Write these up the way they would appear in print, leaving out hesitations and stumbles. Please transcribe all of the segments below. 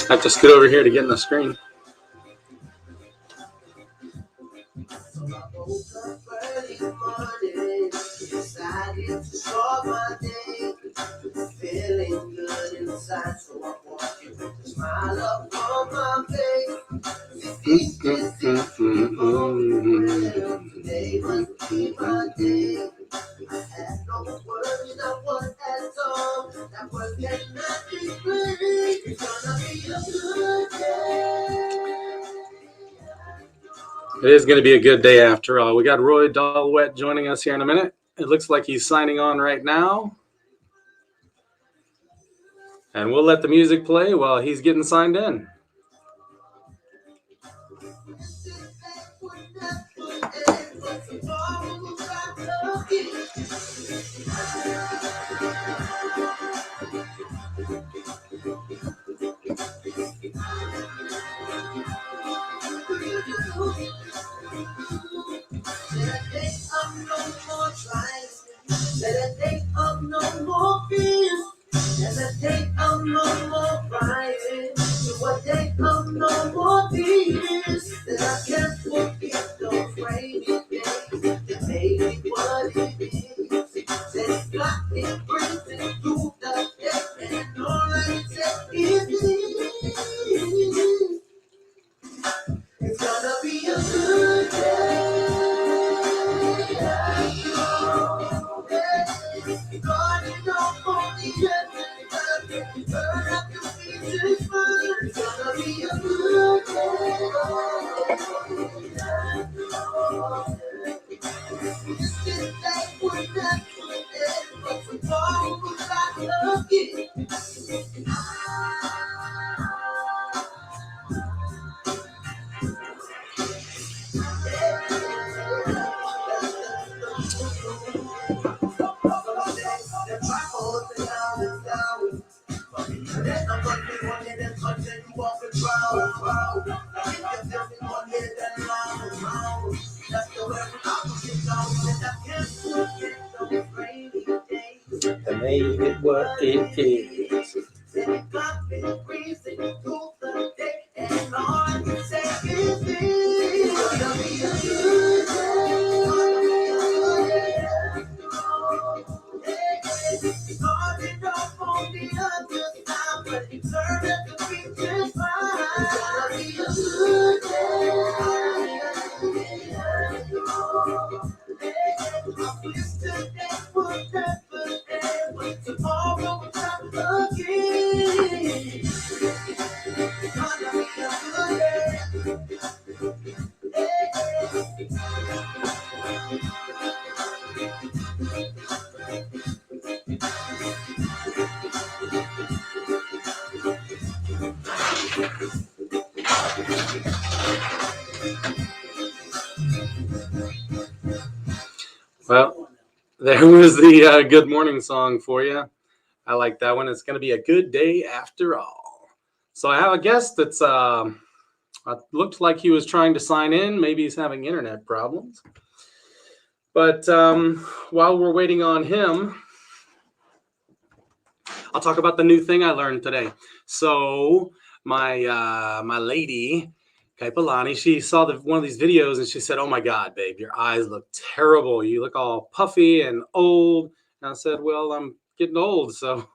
I have to scoot over here to get in the screen. Feeling good inside, so I walk in with a smile up on my face. Today must be my day. I had no worries, not one at all. That word cannot be played. It's gonna be a good day. It is going to be a good day after all. We got Roy Dahlwet joining us here in a minute. It looks like he's signing on right now. And we'll let the music play while he's getting signed in. Let a day of no more fears. Let a day of no more crying. To a day of no more tears. That I can't forget those rainy days. That made me what it is. That got me breathing through the day. And all I said is it's gonna be a good day. That made it what it is. Well, there was the good morning song for you. I like that one. It's going to be a good day after all. So I have a guest that's looked like he was trying to sign in. Maybe he's having internet problems. But while we're waiting on him, I'll talk about the new thing I learned today. So my lady, Kaipalani, she saw one of these videos and she said, "Oh my God, babe, your eyes look terrible. You look all puffy and old." And I said, "Well, I'm getting old, so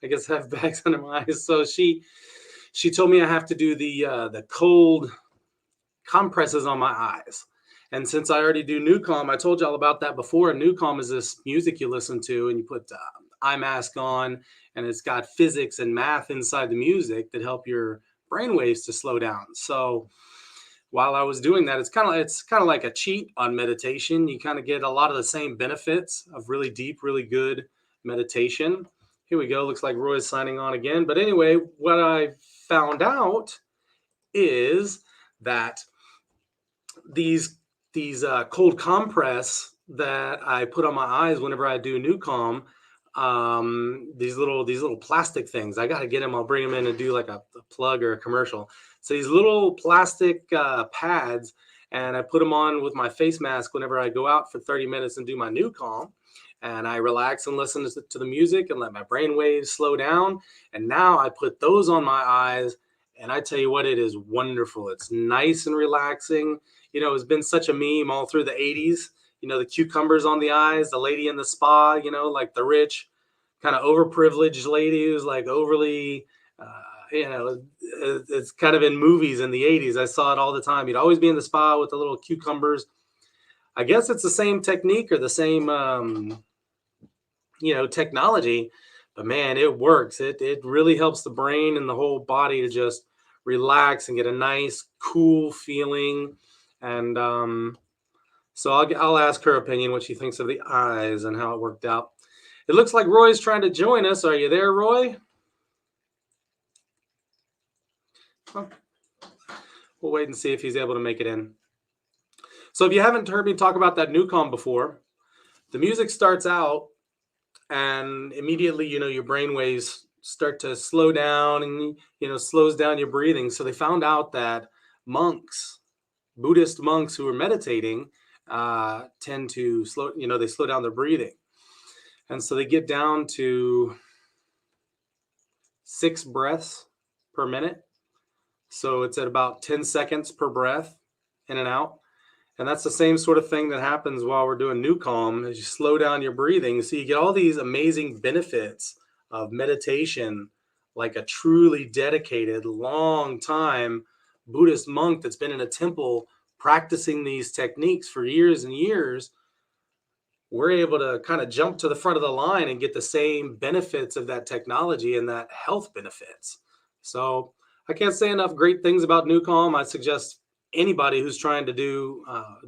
I guess I have bags under my eyes." So she told me I have to do the cold compresses on my eyes. And since I already do NuCalm, I told you all about that before. NuCalm is this music you listen to and you put eye mask on, and it's got physics and math inside the music that help your brain waves to slow down. So while I was doing that, it's kind of like a cheat on meditation. You kind of get a lot of the same benefits of really deep, really good meditation. Here we go. Looks like Roy's signing on again. But anyway, what I found out is that these cold compress that I put on my eyes whenever I do NuCalm, these little plastic things. I got to get them. I'll bring them in and do like a plug or a commercial. So these little plastic pads, and I put them on with my face mask whenever I go out for 30 minutes and do my new calm. And I relax and listen to the music and let my brain waves slow down. And now I put those on my eyes, and I tell you what, it is wonderful. It's nice and relaxing. You know, it's been such a meme all through the 80s. You know, the cucumbers on the eyes, the lady in the spa, you know, like the rich, kind of overprivileged lady who's like overly, you know, it's kind of in movies in the 80s. I saw it all the time. You'd always be in the spa with the little cucumbers. I guess it's the same technique or the same, you know, technology, but man, it works. It really helps the brain and the whole body to just relax and get a nice, cool feeling. And so I'll ask her opinion, what she thinks of the eyes and how it worked out. It looks like Roy's trying to join us. Are you there, Roy? Huh. We'll wait and see if he's able to make it in. So if you haven't heard me talk about that NuCalm before, the music starts out and immediately, you know, your brain waves start to slow down and, you know, slows down your breathing. So they found out that monks, Buddhist monks who are meditating, tend to slow, you know, they slow down their breathing. And so they get down to 6 breaths per minute. So it's at about 10 seconds per breath in and out. And that's the same sort of thing that happens while we're doing NuCalm, as you slow down your breathing. So you get all these amazing benefits of meditation, like a truly dedicated, long time Buddhist monk that's been in a temple practicing these techniques for years and years. We're able to kind of jump to the front of the line and get the same benefits of that technology and that health benefits. So I can't say enough great things about NuCalm. I suggest anybody who's trying to do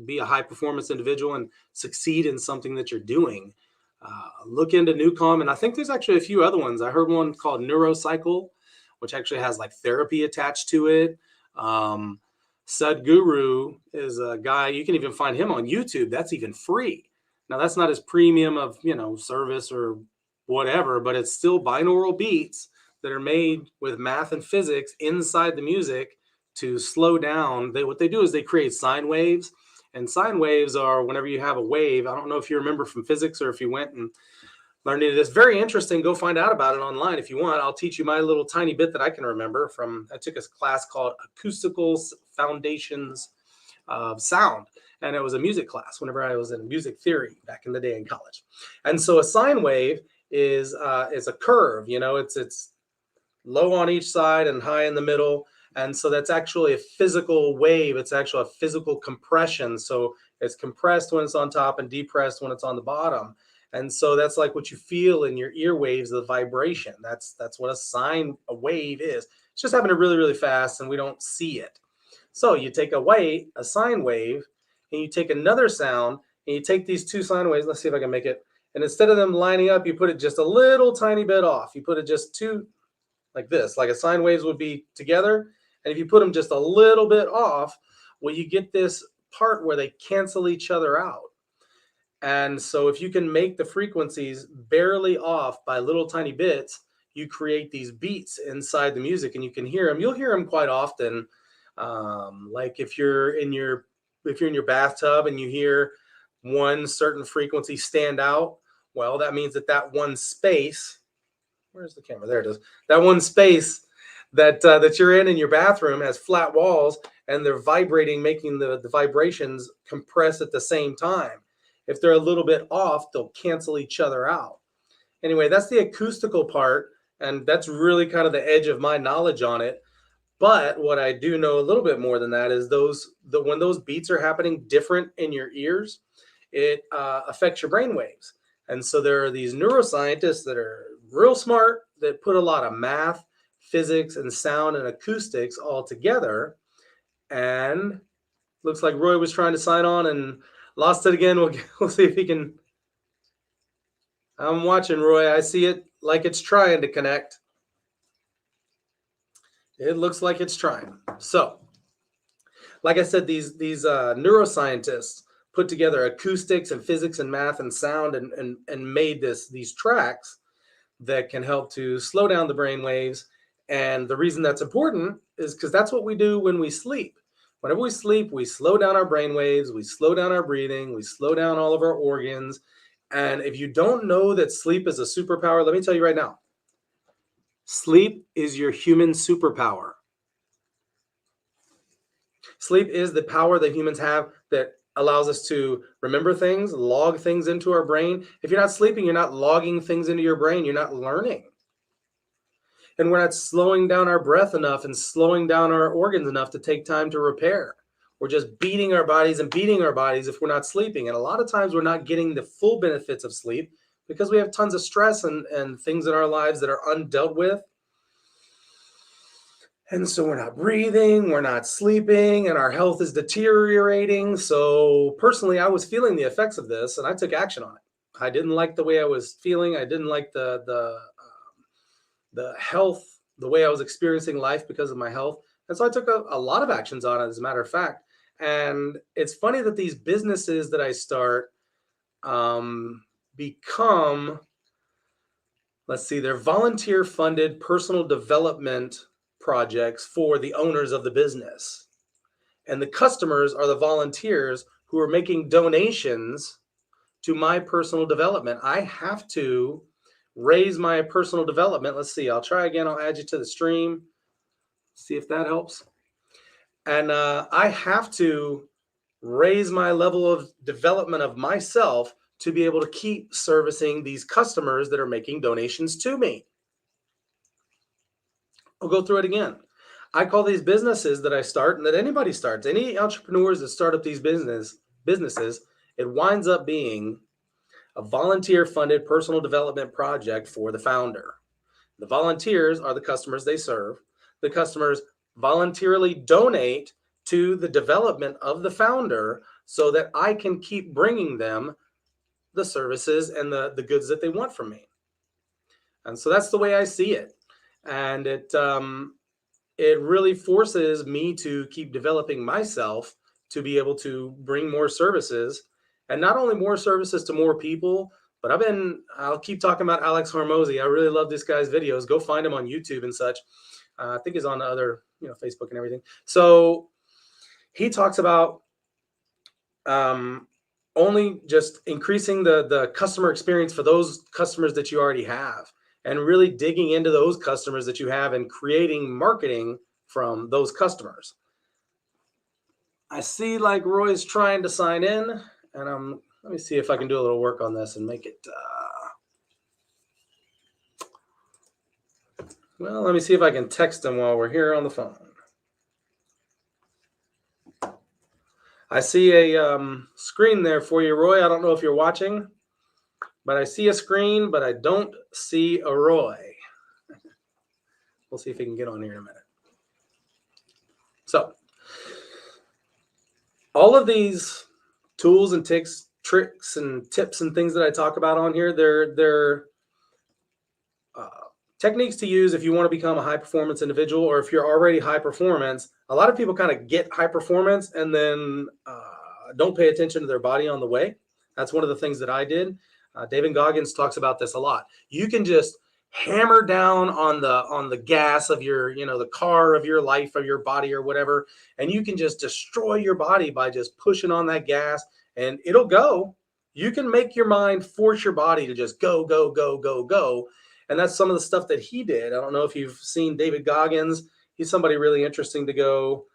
be a high performance individual and succeed in something that you're doing, look into NuCalm. And I think there's actually a few other ones. I heard one called Neurocycle, which actually has like therapy attached to it. Sadhguru is a guy, you can even find him on YouTube. That's even free. Now that's not his premium of, you know, service or whatever, but it's still binaural beats that are made with math and physics inside the music to slow down. What they do is they create sine waves, and sine waves are whenever you have a wave. I don't know if you remember from physics or if you went and learned it. It's very interesting. Go find out about it online if you want. I'll teach you my little tiny bit that I can remember from, I took a class called Acoustical Foundations of Sound. And it was a music class whenever I was in music theory back in the day in college. And so a sine wave is a curve, you know, it's low on each side and high in the middle. And so that's actually a physical wave. It's actually a physical compression. So it's compressed when it's on top and depressed when it's on the bottom. And so that's like what you feel in your ear waves, the vibration. That's what a wave is. It's just happening really, really fast and we don't see it. So you take a sine wave, and you take another sound and you take these 2 sine waves. Let's see if I can make it. And instead of them lining up, you put it just a little tiny bit off. You put it just 2 like this, like a sine waves would be together. And if you put them just a little bit off, well, you get this part where they cancel each other out. And so if you can make the frequencies barely off by little tiny bits, you create these beats inside the music and you can hear them. You'll hear them quite often. Like if you're in your bathtub and you hear one certain frequency stand out, well, that means that one space, where's the camera? There it is. That one space that you're in your bathroom has flat walls and they're vibrating, making the vibrations compress at the same time. If they're a little bit off, they'll cancel each other out. Anyway, that's the acoustical part, and that's really kind of the edge of my knowledge on it. But what I do know a little bit more than that is when those beats are happening different in your ears, it affects your brain waves. And so there are these neuroscientists that are real smart that put a lot of math, physics, and sound and acoustics all together. And looks like Roy was trying to sign on and lost it again. We'll see if he can. I'm watching, Roy. I see it like it's trying to connect. It looks like it's trying. So, like I said, these neuroscientists put together acoustics and physics and math and sound and made these tracks that can help to slow down the brain waves. And the reason that's important is because that's what we do when we sleep. Whenever we sleep, we slow down our brain waves, we slow down our breathing, we slow down all of our organs. And if you don't know that sleep is a superpower, let me tell you right now, sleep is your human superpower. Sleep is the power that humans have that allows us to remember things, log things into our brain. If you're not sleeping, you're not logging things into your brain, you're not learning. And we're not slowing down our breath enough and slowing down our organs enough to take time to repair. We're just beating our bodies if we're not sleeping. And a lot of times we're not getting the full benefits of sleep because we have tons of stress and things in our lives that are undealt with. And so we're not breathing, we're not sleeping, and our health is deteriorating. So personally, I was feeling the effects of this and I took action on it. I didn't like the way I was feeling. I didn't like the health, the way I was experiencing life because of my health. And so I took a lot of actions on it, as a matter of fact. And it's funny that these businesses that I start become, let's see, they're volunteer funded personal development projects for the owners of the business. And the customers are the volunteers who are making donations to my personal development. I have to raise my personal development. Let's see, I'll try again. I'll add you to the stream. See if that helps. And I have to raise my level of development of myself to be able to keep servicing these customers that are making donations to me. I'll go through it again. I call these businesses that I start and that anybody starts, any entrepreneurs that start up these businesses, it winds up being a volunteer-funded personal development project for the founder. The volunteers are the customers they serve. The customers voluntarily donate to the development of the founder so that I can keep bringing them the services and the goods that they want from me. And so that's the way I see it. And it really forces me to keep developing myself to be able to bring more services, and not only more services to more people, but I'll keep talking about Alex Hormozi. I really love this guy's videos. Go find him on YouTube and such. I think he's on other, Facebook and everything. So he talks about only just increasing the customer experience for those customers that you already have, and really digging into those customers that you have and creating marketing from those customers. I see like Roy's trying to sign in, and let me see if I can do a little work on this and make it, well, let me see if I can text him while we're here on the phone. I see a screen there for you, Roy. I don't know if you're watching, but I see a screen, but I don't see a Roy. We'll see if he can get on here in a minute. So all of these tools and tricks and tips and things that I talk about on here, they're techniques to use if you want to become a high performance individual, or if you're already high performance. A lot of people kind of get high performance and then don't pay attention to their body on the way. That's one of the things that I did. David Goggins talks about this a lot. You can just hammer down on the gas of your, the car of your life or your body or whatever, and you can just destroy your body by just pushing on that gas, and it'll go. You can make your mind force your body to just go, go, go, go, go. And that's some of the stuff that he did. I don't know if you've seen David Goggins. He's somebody really interesting to go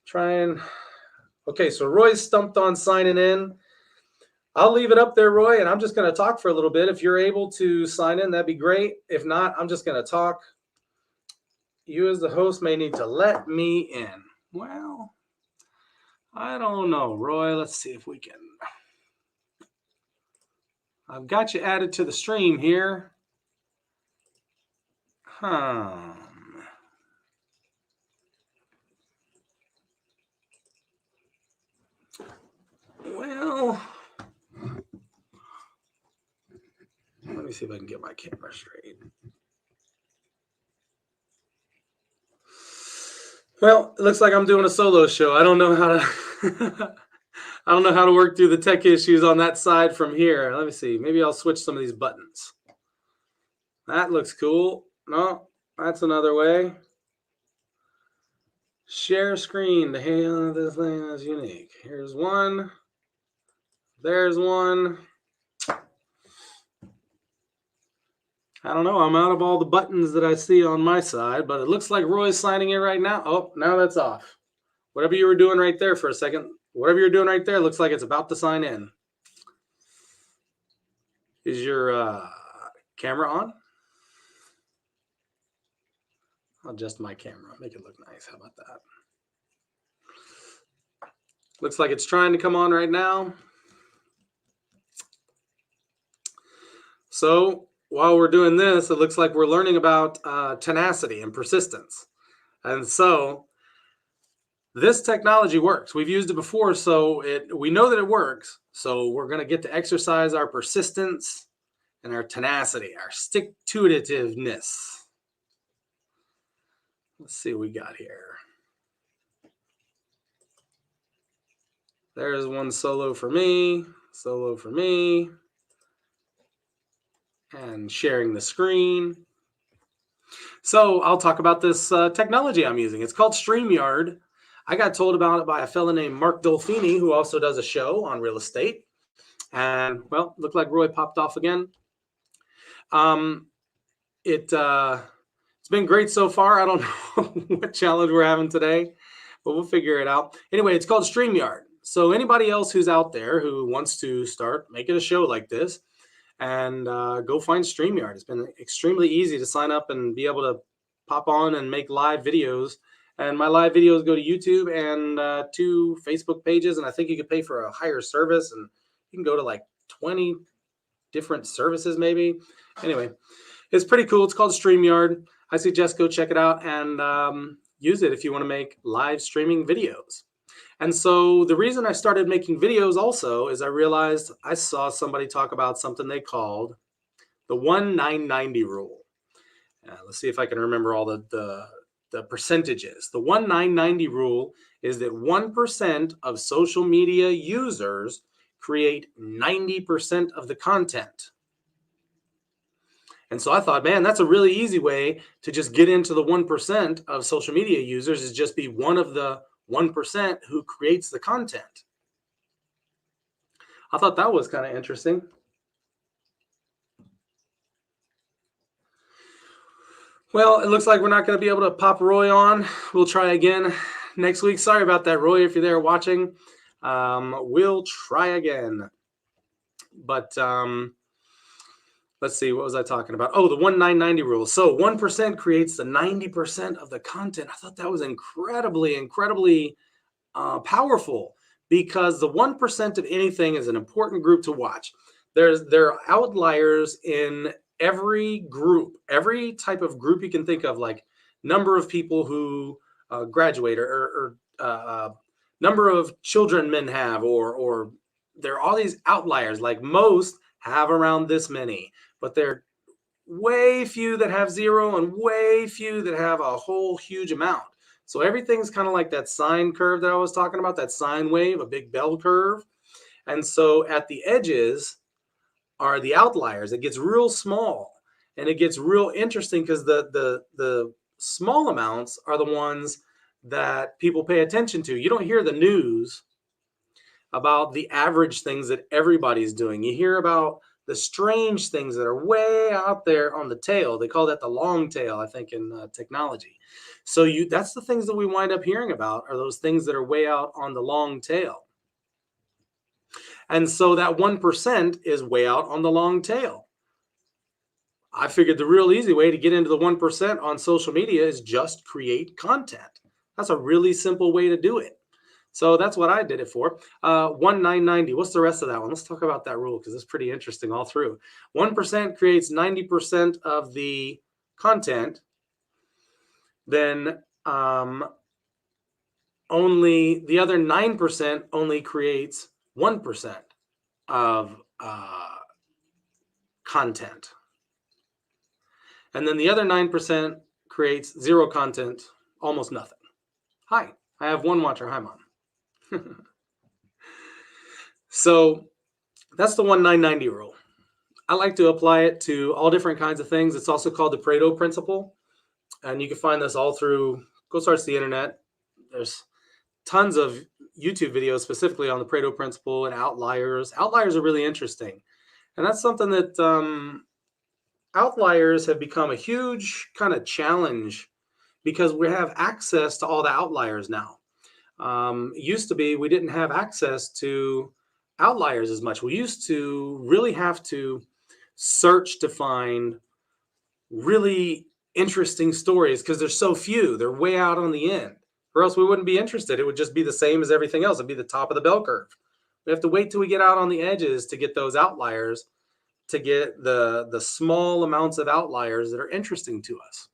try and. Okay, so Roy's stumped on signing in. I'll leave it up there, Roy, and I'm just going to talk for a little bit. If you're able to sign in, that'd be great. If not, I'm just going to talk. You as the host may need to let me in. Well, I don't know, Roy. Let's see if we can. I've got you added to the stream here. Well, let me see if I can get my camera straight. Well, it looks like I'm doing a solo show. I don't know how to I don't know how to work through the tech issues on that side from here. Let me see. Maybe I'll switch some of these buttons. That looks cool. No, that's another way. Share screen to handle this thing is unique. Here's one. There's one. I don't know. I'm out of all the buttons that I see on my side, but it looks like Roy's signing in right now. Oh, now that's off. Whatever you were doing right there for a second, whatever you're doing right there looks like it's about to sign in. Is your camera on? I'll adjust my camera, make it look nice. How about that? Looks like it's trying to come on right now. So while we're doing this, it looks like we're learning about tenacity and persistence. And so this technology works. We've used it before, so we know that it works. So we're going to get to exercise our persistence and our tenacity, our stick-to-itiveness. Let's see what we got here. There's one solo for me, and sharing the screen. So I'll talk about this technology I'm using. It's called StreamYard. I got told about it by a fellow named Mark Dolfini, who also does a show on real estate. And, well, looked like Roy popped off again. It's been great so far. I don't know what challenge we're having today, but we'll figure it out. Anyway, it's called StreamYard. So anybody else who's out there who wants to start making a show like this, and go find StreamYard. It's been extremely easy to sign up and be able to pop on and make live videos. And my live videos go to YouTube and 2 Facebook pages. And I think you could pay for a higher service, and you can go to like 20 different services maybe. Anyway, it's pretty cool. It's called StreamYard. I suggest go check it out and use it if you want to make live streaming videos. And so the reason I started making videos also is I realized I saw somebody talk about something they called the 1-9-90 rule. Let's see if I can remember all the percentages. The 1-9-90 rule is that 1% of social media users create 90% of the content. And so I thought, man, that's a really easy way to just get into the 1% of social media users, is just be one of the 1% who creates the content. I thought that was kind of interesting. Well, it looks like we're not going to be able to pop Roy on. We'll try again next week. Sorry about that, Roy, if you're there watching. We'll try again. But let's see, what was I talking about? Oh, the 1-9-90 rule. So 1% creates the 90% of the content. I thought that was incredibly powerful, because the 1% of anything is an important group to watch. There are outliers in every group, every type of group you can think of, like number of people who graduate, or number of children men have, or there are all these outliers. Like most have around this many, but there are way few that have 0 and way few that have a whole huge amount. So everything's kind of like that sine curve that I was talking about, that sine wave, a big bell curve. And so at the edges are the outliers. It gets real small, and it gets real interesting, because the small amounts are the ones that people pay attention to. You don't hear the news about the average things that everybody's doing. You hear about the strange things that are way out there on the tail. They call that the long tail, I think, in technology. So that's the things that we wind up hearing about, are those things that are way out on the long tail. And so that 1% is way out on the long tail. I figured the real easy way to get into the 1% on social media is just create content. That's a really simple way to do it. So that's what I did it for. 1-9-90. What's the rest of that one? Let's talk about that rule, because it's pretty interesting all through. 1% creates 90% of the content. Then only the other 9% only creates 1% of content. And then the other 9% creates 0 content, almost nothing. Hi, I have one watcher. Hi, Mom. So that's the 1-9-90 rule. I like to apply it to all different kinds of things. It's also called the Pareto principle. And you can find this all through, go search the internet. There's tons of YouTube videos specifically on the Pareto principle and outliers. Outliers are really interesting. And that's something that outliers have become a huge kind of challenge because we have access to all the outliers now. It used to be we didn't have access to outliers as much. We used to really have to search to find really interesting stories because there's so few. They're way out on the end, or else we wouldn't be interested. It would just be the same as everything else. It'd be the top of the bell curve. We have to wait till we get out on the edges to get those outliers, to get the small amounts of outliers that are interesting to us.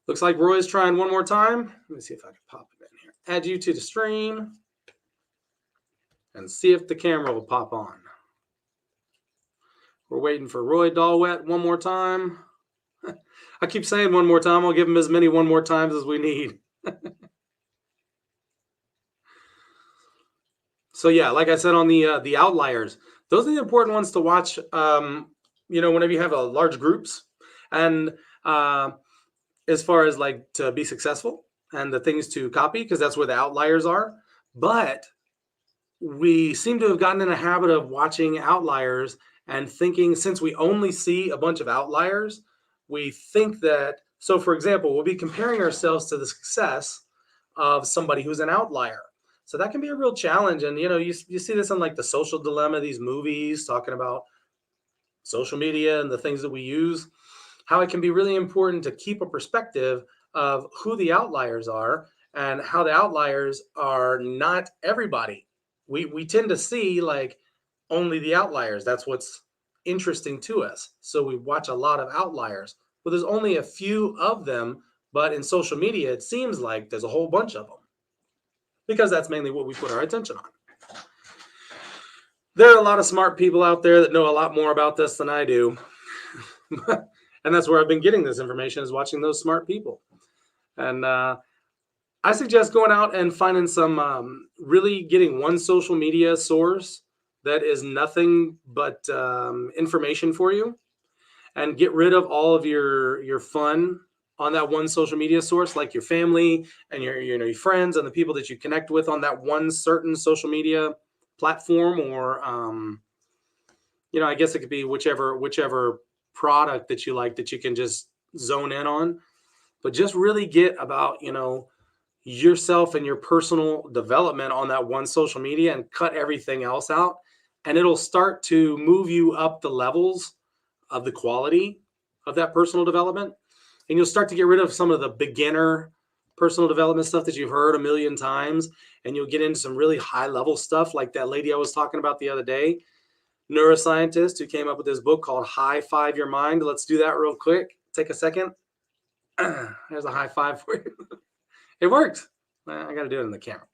Looks like Roy's trying one more time. Let me see if I can pop it in here. Add you to the stream and see if the camera will pop on. We're waiting for Roy Dalwet one more time. I keep saying one more time. I'll give him as many one more times as we need. So yeah, like I said on the outliers, those are the important ones to watch. Whenever you have large groups, and as far as like to be successful and the things to copy, because that's where the outliers are. But we seem to have gotten in a habit of watching outliers and thinking, since we only see a bunch of outliers, we think that, so for example, we'll be comparing ourselves to the success of somebody who's an outlier. So that can be a real challenge. And, you see this in like The Social Dilemma, these movies talking about social media and the things that we use, how it can be really important to keep a perspective of who the outliers are and how the outliers are not everybody. We tend to see like only the outliers. That's what's interesting to us. So we watch a lot of outliers. Well, there's only a few of them, but in social media, it seems like there's a whole bunch of them because that's mainly what we put our attention on. There are a lot of smart people out there that know a lot more about this than I do. And that's where I've been getting this information, is watching those smart people. And I suggest going out and finding some, really getting one social media source that is nothing but information for you, and get rid of all of your fun on that one social media source, like your family and your friends and the people that you connect with on that one certain social media platform, or I guess it could be whichever product that you like that you can just zone in on. But just really get about yourself and your personal development on that one social media, and cut everything else out, and it'll start to move you up the levels of the quality of that personal development. And you'll start to get rid of some of the beginner personal development stuff that you've heard a million times, and you'll get into some really high level stuff like that lady I was talking about the other day, neuroscientist, who came up with this book called High Five Your Mind. Let's do that real quick. Take a second. There's a high five for you. It worked. I got to do it in the camera.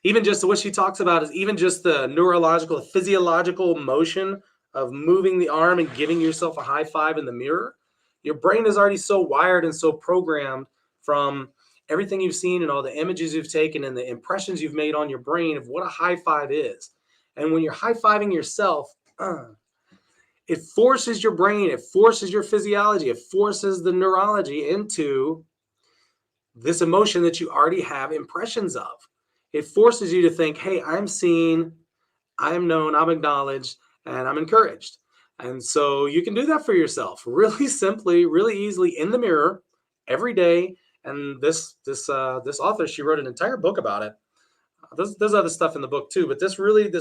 Even just what she talks about is even just the neurological, physiological motion of moving the arm and giving yourself a high five in the mirror. Your brain is already so wired and so programmed from everything you've seen and all the images you've taken and the impressions you've made on your brain of what a high five is. And when you're high fiving yourself, it forces your brain, it forces your physiology, it forces the neurology into this emotion that you already have impressions of. It forces you to think, hey, I'm seen, I'm known, I'm acknowledged, and I'm encouraged. And so you can do that for yourself really simply, really easily in the mirror every day. And this author, she wrote an entire book about it. There's other stuff in the book too, but this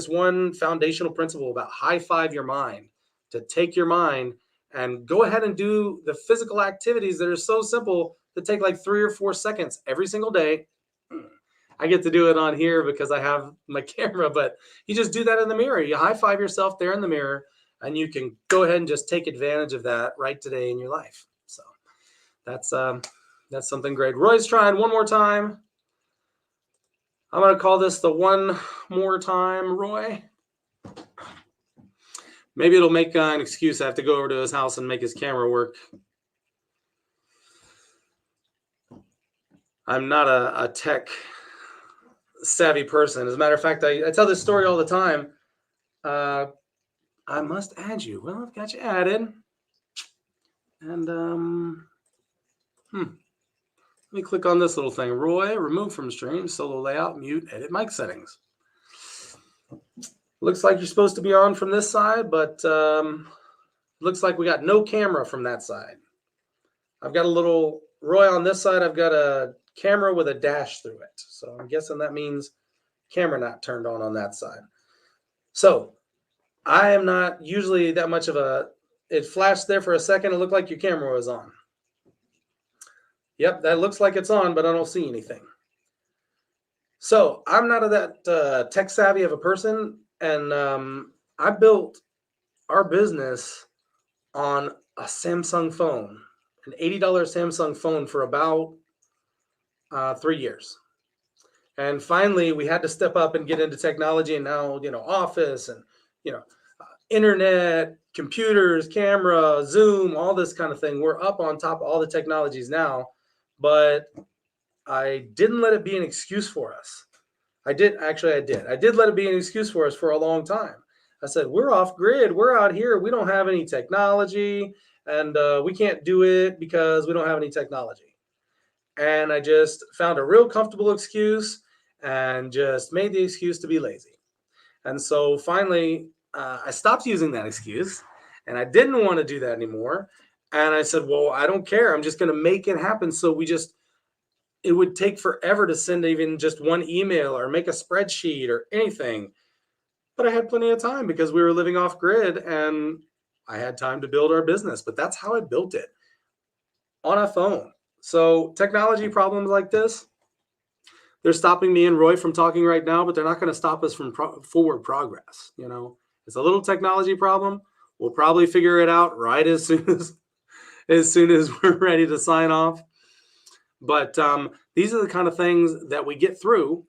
one foundational principle about high five your mind, to take your mind and go ahead and do the physical activities that are so simple that take like 3 or 4 seconds every single day. I get to do it on here because I have my camera, but you just do that in the mirror. You high five yourself there in the mirror, and you can go ahead and just take advantage of that right today in your life. So that's something great. Roy's trying one more time. I'm going to call this the one more time, Roy. Maybe it'll make an excuse. I have to go over to his house and make his camera work. I'm not a tech savvy person. As a matter of fact, I tell this story all the time. I must add you. Well, I've got you added. And let me click on this little thing. Roy, remove from stream, solo layout, mute, edit mic settings. Looks like you're supposed to be on from this side, but looks like we got no camera from that side. I've got a little Roy on this side. I've got a camera with a dash through it. So I'm guessing that means camera not turned on that side. So I am not usually that much of a, it flashed there for a second. It looked like your camera was on. Yep, that looks like it's on, but I don't see anything. So I'm not that tech savvy of a person. And I built our business on a Samsung phone, an $80 Samsung phone for about 3 years. And finally, we had to step up and get into technology. And now, Office and, internet, computers, camera, Zoom, all this kind of thing. We're up on top of all the technologies now. But I didn't let it be an excuse for us. I did let it be an excuse for us for a long time. I said, we're off grid. We're out here. We don't have any technology, and we can't do it because we don't have any technology. And I just found a real comfortable excuse and just made the excuse to be lazy. And so finally, I stopped using that excuse, and I didn't want to do that anymore. And I said, well, I don't care. I'm just going to make it happen. So it would take forever to send even just one email or make a spreadsheet or anything. But I had plenty of time because we were living off grid and I had time to build our business. But that's how I built it, on a phone. So technology problems like this, they're stopping me and Roy from talking right now, but they're not going to stop us from forward progress. It's a little technology problem. We'll probably figure it out right as soon as we're ready to sign off. But these are the kind of things that we get through.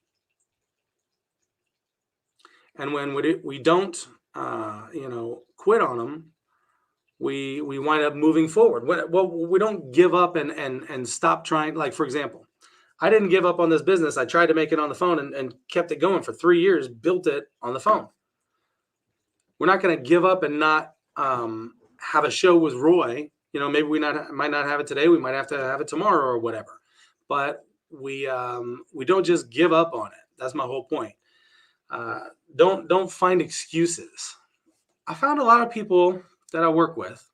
And when we don't, quit on them, we wind up moving forward. We don't give up and stop trying. Like, for example, I didn't give up on this business. I tried to make it on the phone and kept it going for 3 years, built it on the phone. We're not going to give up and not have a show with Roy. Maybe we might not have it today. We might have to have it tomorrow or whatever. But we don't just give up on it. That's my whole point. Don't find excuses. I found a lot of people that I work with.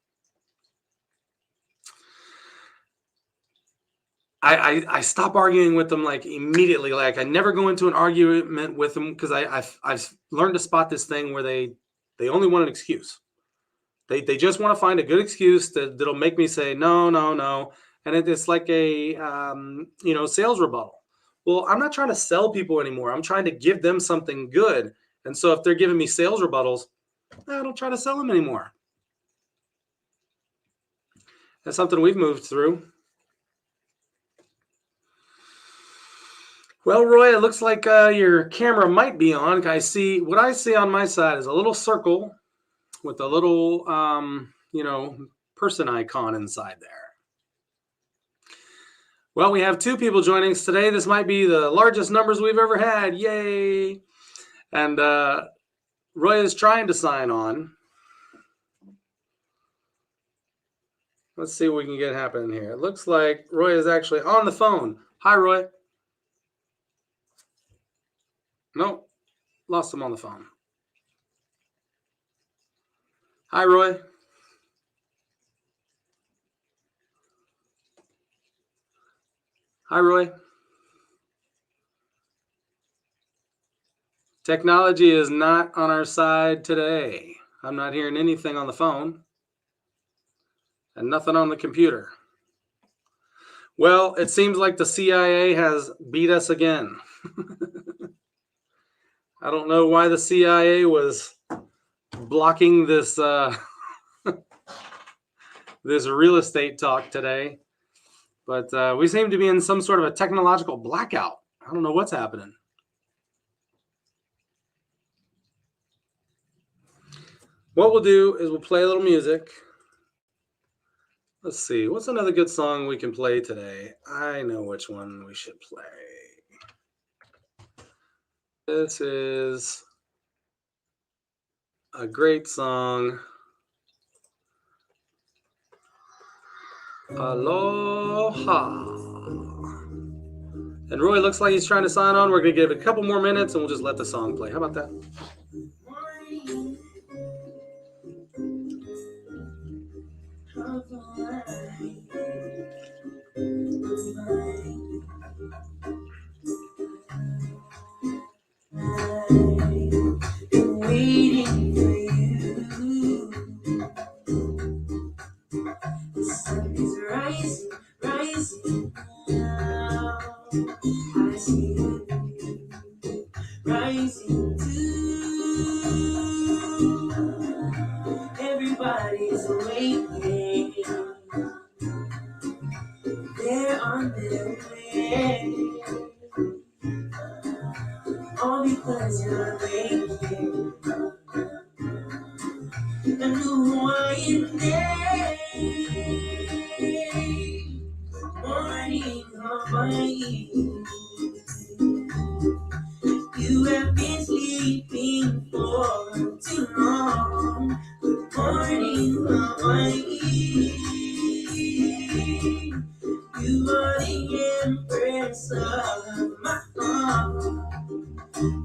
I stop arguing with them like immediately. Like I never go into an argument with them because I've learned to spot this thing where they only want an excuse. They just want to find a good excuse that'll make me say no. And it's like a sales rebuttal. Well, I'm not trying to sell people anymore. I'm trying to give them something good. And so if they're giving me sales rebuttals, I don't try to sell them anymore. That's something we've moved through. Well, Roy, it looks like your camera might be on. What I see on my side is a little circle with a little, person icon inside there. Well, we have 2 people joining us today. This might be the largest numbers we've ever had. Yay! And Roy is trying to sign on. Let's see what we can get happening here. It looks like Roy is actually on the phone. Hi, Roy. Nope, lost him on the phone. Hi, Roy. Hi, Roy. Technology is not on our side today. I'm not hearing anything on the phone and nothing on the computer. Well, it seems like the CIA has beat us again. I don't know why the CIA was blocking this this real estate talk today, but we seem to be in some sort of a technological blackout. I don't know what's happening. What we'll do is we'll play a little music. Let's see, what's another good song we can play today? I know which one we should play. This is a great song. Aloha. And Roy looks like he's trying to sign on. We're going to give it a couple more minutes and we'll just let the song play. How about that? Waiting for you. The sun is rising, rising now. I see you rising too. Everybody's awakening. They're on their way. All because you're waking. A new Hawaiian day. Morning Hawaii. You have been sleeping for too long. Good morning Hawaii. You are the empress of my heart.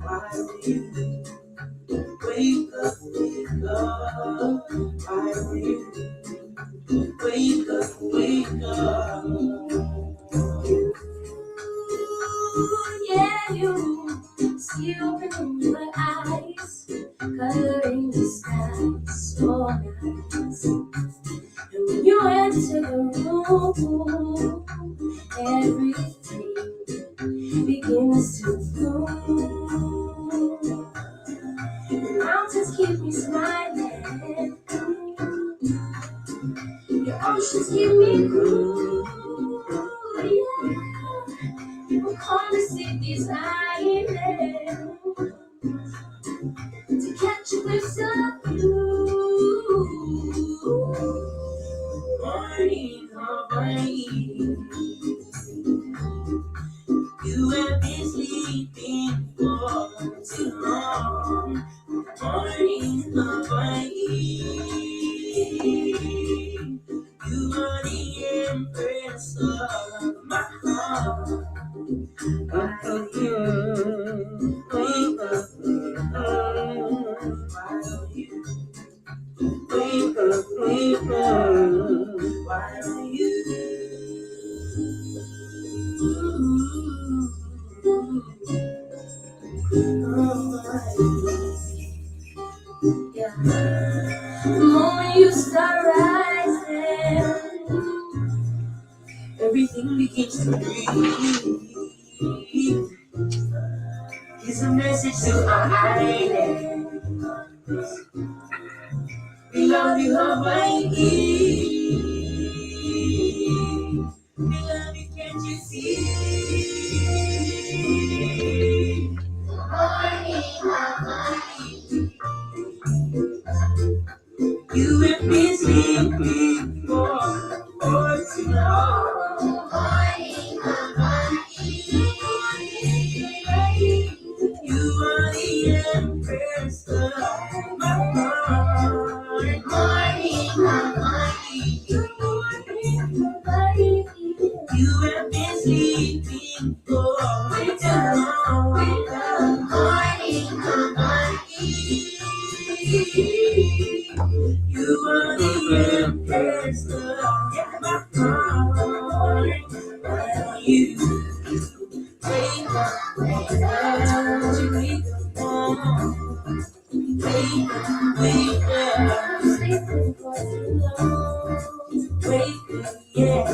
Why will you wake up, wake up? Why will you wake up, wake up? Yeah, you see open your eyes, coloring the sky so nice. And when you enter the room, everything begins to bloom. The mountains keep me smiling, your oceans keep me cool. Yeah. People call the city's island to catch a glimpse of you. Morning Hawaii. You have been sleeping for too long. Morning Hawaii. You are the empress of my heart. Why don't you wake up? Why don't you wake up, wake up? Why don't you? Yeah. The moment you start rising, everything begins to breathe. It's a message to our island. We love you, Hawaii. We love you, can't you see? Hawaii, Hawaii. You have been sleeping for too long. Hawaii, Hawaii. You are the empress of my heart. Morning, Hawaii. You have been sleeping for too long. Morning, Hawaii. You are the empress of my heart. You wake up, wake up, you wake up, wake up, wake up, sleeping for too long, wake up, yeah,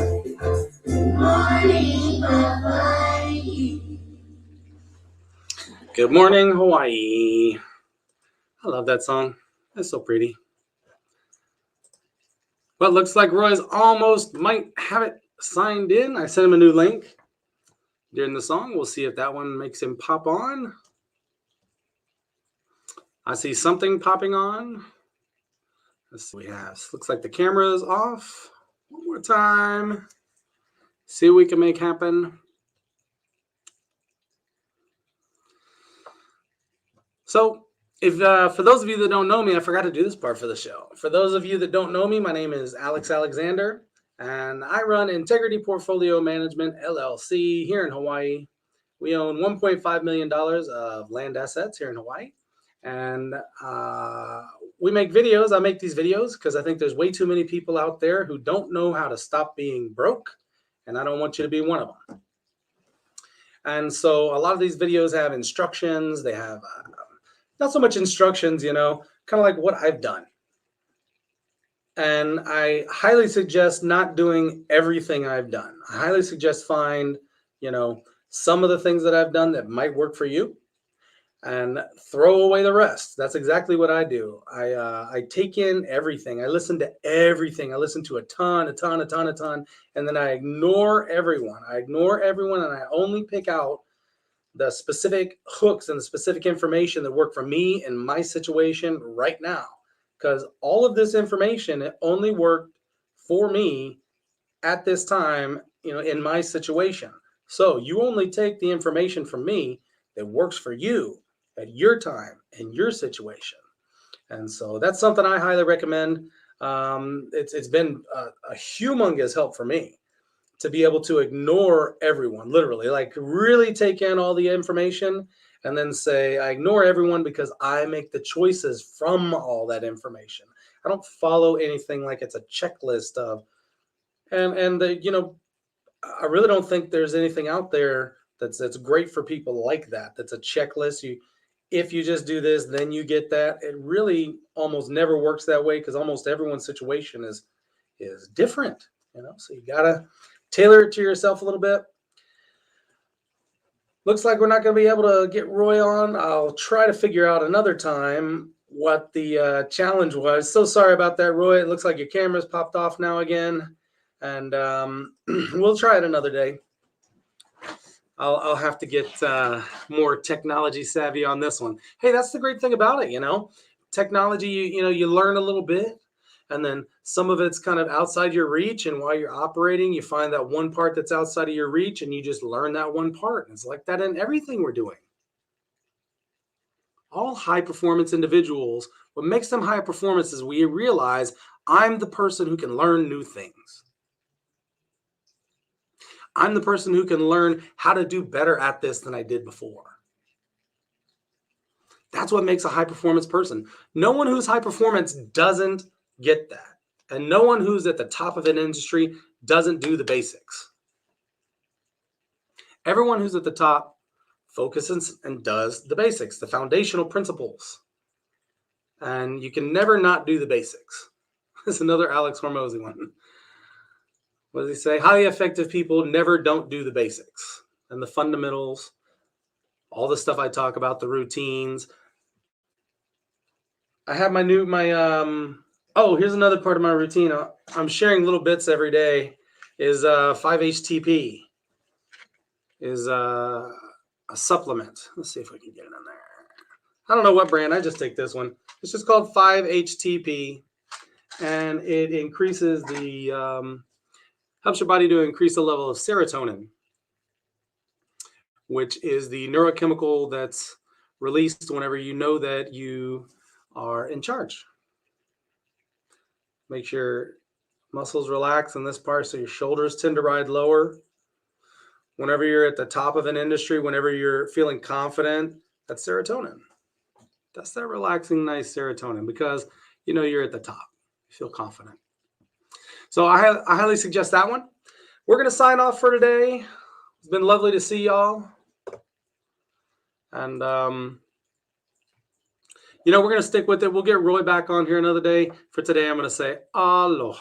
morning Hawaii. Good morning, Hawaii. I love that song. It's so pretty. Well, looks like Roy's almost might have it signed in. I sent him a new link during the song. We'll see if that one makes him pop on. I see something popping on. Let's see what we have. Looks like the camera is off. One more time. See what we can make happen. So If for those of you that don't know me, I forgot to do this part for the show. For those of you that don't know me, my name is Alex Alexander, and I run Integrity Portfolio Management LLC here in Hawaii. We own $1.5 million of land assets here in Hawaii, and we make videos. I make these videos because I think there's way too many people out there who don't know how to stop being broke, and I don't want you to be one of them. And so a lot of these videos have instructions. They have not so much instructions, kind of like what I've done. And I highly suggest not doing everything I've done. I highly suggest find, some of the things that I've done that might work for you and throw away the rest. That's exactly what I do. I take in everything. I listen to everything. I listen to a ton, and then I ignore everyone. And I only pick out the specific hooks and the specific information that work for me and my situation right now. Because all of this information, it only worked for me at this time, in my situation. So you only take the information from me that works for you at your time and your situation. And so that's something I highly recommend. It's been a humongous help for me to be able to ignore everyone, literally, like really take in all the information and then say, I ignore everyone because I make the choices from all that information. I don't follow anything like it's a checklist of, I really don't think there's anything out there that's great for people like that. That's a checklist. If you just do this, then you get that. It really almost never works that way because almost everyone's situation is different, so you gotta tailor it to yourself a little bit. Looks like we're not going to be able to get Roy on. I'll try to figure out another time what the challenge was. So sorry about that, Roy. It looks like your camera's popped off now again. And we'll try it another day. I'll have to get more technology savvy on this one. Hey, that's the great thing about it, Technology, you learn a little bit. And then some of it's kind of outside your reach. And while you're operating, you find that one part that's outside of your reach and you just learn that one part. And it's like that in everything we're doing. All high performance individuals, what makes them high performance is we realize I'm the person who can learn new things. I'm the person who can learn how to do better at this than I did before. That's what makes a high performance person. No one who's high performance doesn't get that. And no one who's at the top of an industry doesn't do the basics. Everyone who's at the top focuses and does the basics, the foundational principles. And you can never not do the basics. That's another Alex Hormozy one. What does he say? Highly effective people never don't do the basics and the fundamentals, all the stuff I talk about, the routines. I have here's another part of my routine. I'm sharing little bits every day. Is 5-HTP is a supplement. Let's see if we can get it in there. I don't know what brand. I just take this one. It's just called 5-HTP, and it increases helps your body to increase the level of serotonin, which is the neurochemical that's released whenever you know that you are in charge. Makes your muscles relax in this part, so your shoulders tend to ride lower. Whenever you're at the top of an industry, whenever you're feeling confident, that's serotonin. That's that relaxing, nice serotonin because you're at the top. You feel confident. So I highly suggest that one. We're going to sign off for today. It's been lovely to see y'all. And we're going to stick with it. We'll get Roy back on here another day. For today, I'm going to say aloha.